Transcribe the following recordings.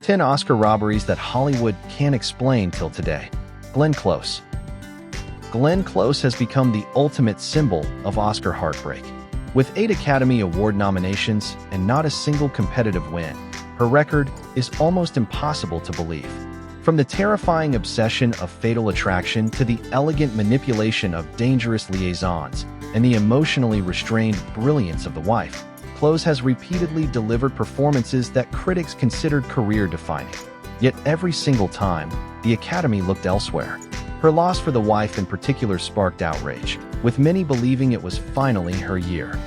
10 Oscar robberies that Hollywood can't explain till today. Glenn Close. Glenn Close has become the ultimate symbol of Oscar heartbreak. With 8 Academy Award nominations and not a single competitive win, her record is almost impossible to believe. From the terrifying obsession of Fatal Attraction to the elegant manipulation of Dangerous Liaisons and the emotionally restrained brilliance of The Wife, Close has repeatedly delivered performances that critics considered career-defining. Yet every single time, the Academy looked elsewhere. Her loss for The Wife in particular sparked outrage, with many believing it was finally her year.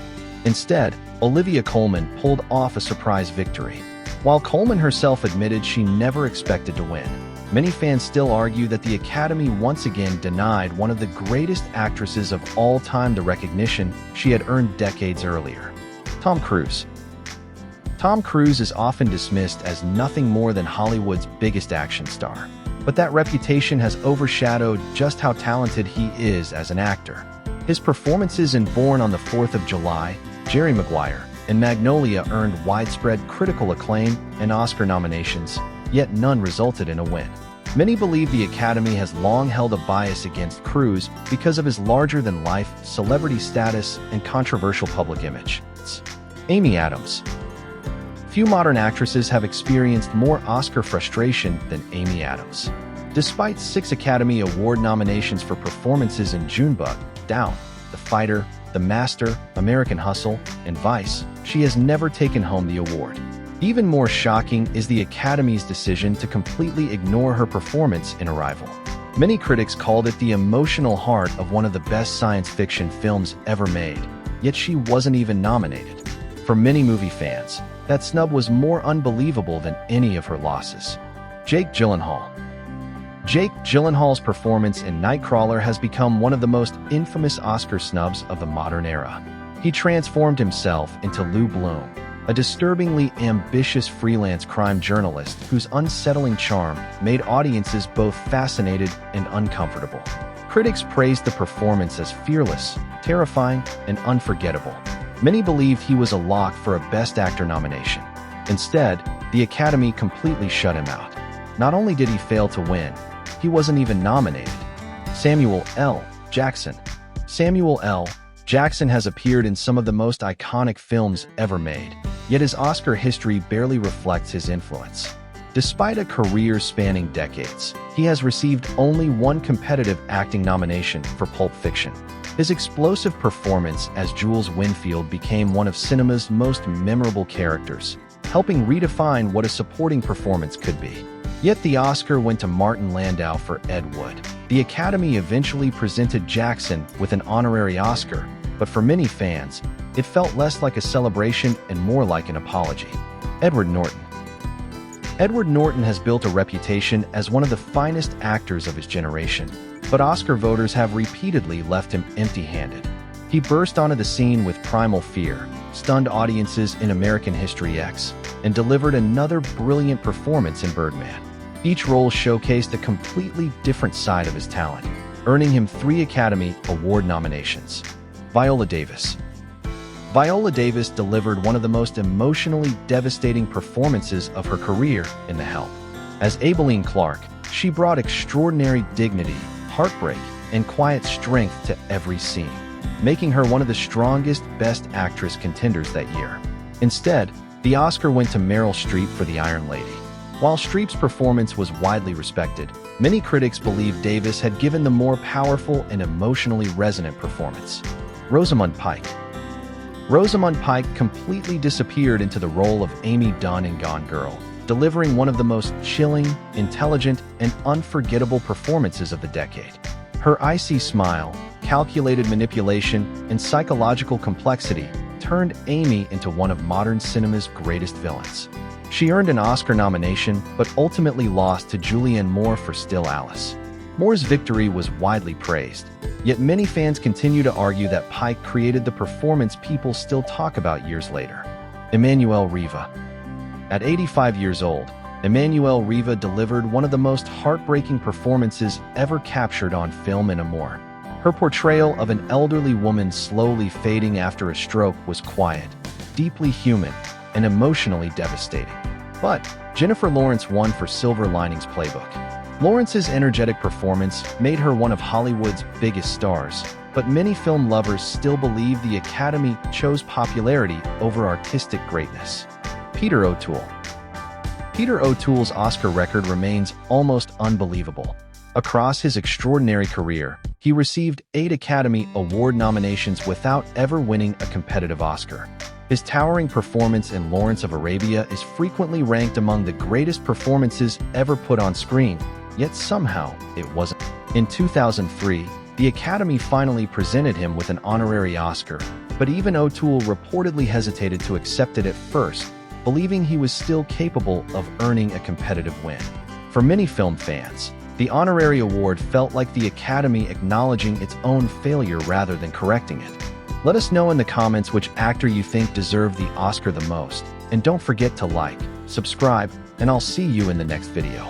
Instead, Olivia Colman pulled off a surprise victory. While Colman herself admitted she never expected to win, many fans still argue that the Academy once again denied one of the greatest actresses of all time the recognition she had earned decades earlier. Tom Cruise. Tom Cruise is often dismissed as nothing more than Hollywood's biggest action star, but that reputation has overshadowed just how talented he is as an actor. His performances in Born on the 4th of July, Jerry Maguire, and Magnolia earned widespread critical acclaim and Oscar nominations, yet none resulted in a win. Many believe the Academy has long held a bias against Cruise because of his larger-than-life celebrity status and controversial public image. Amy Adams. Few modern actresses have experienced more Oscar frustration than Amy Adams. Despite 6 Academy Award nominations for performances in Junebug, Down, The Fighter, The Master, American Hustle, and Vice, she has never taken home the award. Even more shocking is the Academy's decision to completely ignore her performance in Arrival. Many critics called it the emotional heart of one of the best science fiction films ever made, yet she wasn't even nominated. For many movie fans, that snub was more unbelievable than any of her losses. Jake Gyllenhaal. Jake Gyllenhaal's performance in Nightcrawler has become one of the most infamous Oscar snubs of the modern era. He transformed himself into Lou Bloom, a disturbingly ambitious freelance crime journalist whose unsettling charm made audiences both fascinated and uncomfortable. Critics praised the performance as fearless, terrifying, and unforgettable. Many believed he was a lock for a Best Actor nomination. Instead, the Academy completely shut him out. Not only did he fail to win, he wasn't even nominated. Samuel L. Jackson. Samuel L. Jackson has appeared in some of the most iconic films ever made, yet his Oscar history barely reflects his influence. Despite a career spanning decades, he has received only 1 competitive acting nomination for Pulp Fiction. His explosive performance as Jules Winfield became one of cinema's most memorable characters, helping redefine what a supporting performance could be. Yet the Oscar went to Martin Landau for Ed Wood. The Academy eventually presented Jackson with an honorary Oscar, but for many fans, it felt less like a celebration and more like an apology. Edward Norton. Edward Norton has built a reputation as one of the finest actors of his generation, but Oscar voters have repeatedly left him empty-handed. He burst onto the scene with Primal Fear, stunned audiences in American History X, and delivered another brilliant performance in Birdman. Each role showcased a completely different side of his talent, earning him 3 Academy Award nominations. Viola Davis. Viola Davis delivered one of the most emotionally devastating performances of her career in The Help. As Aibileen Clark, she brought extraordinary dignity, heartbreak, and quiet strength to every scene, making her one of the strongest Best Actress contenders that year. Instead, the Oscar went to Meryl Streep for The Iron Lady. While Streep's performance was widely respected, many critics believed Davis had given the more powerful and emotionally resonant performance. Rosamund Pike. Rosamund Pike completely disappeared into the role of Amy Dunn in Gone Girl, delivering one of the most chilling, intelligent, and unforgettable performances of the decade. Her icy smile, calculated manipulation, and psychological complexity turned Amy into one of modern cinema's greatest villains. She earned an Oscar nomination, but ultimately lost to Julianne Moore for Still Alice. Moore's victory was widely praised, yet many fans continue to argue that Pike created the performance people still talk about years later. Emmanuelle Riva. At 85 years old, Emmanuelle Riva delivered one of the most heartbreaking performances ever captured on film in Amour. Her portrayal of an elderly woman slowly fading after a stroke was quiet, deeply human, and emotionally devastating. But Jennifer Lawrence won for Silver Linings Playbook. Lawrence's energetic performance made her one of Hollywood's biggest stars, but many film lovers still believe the Academy chose popularity over artistic greatness. Peter O'Toole. Peter O'Toole's Oscar record remains almost unbelievable. Across his extraordinary career, he received 8 Academy Award nominations without ever winning a competitive Oscar. His towering performance in Lawrence of Arabia is frequently ranked among the greatest performances ever put on screen, yet somehow it wasn't. In 2003, the Academy finally presented him with an honorary Oscar, but even O'Toole reportedly hesitated to accept it at first, believing he was still capable of earning a competitive win. For many film fans, the honorary award felt like the Academy acknowledging its own failure rather than correcting it. Let us know in the comments which actor you think deserved the Oscar the most, and don't forget to like, subscribe, and I'll see you in the next video.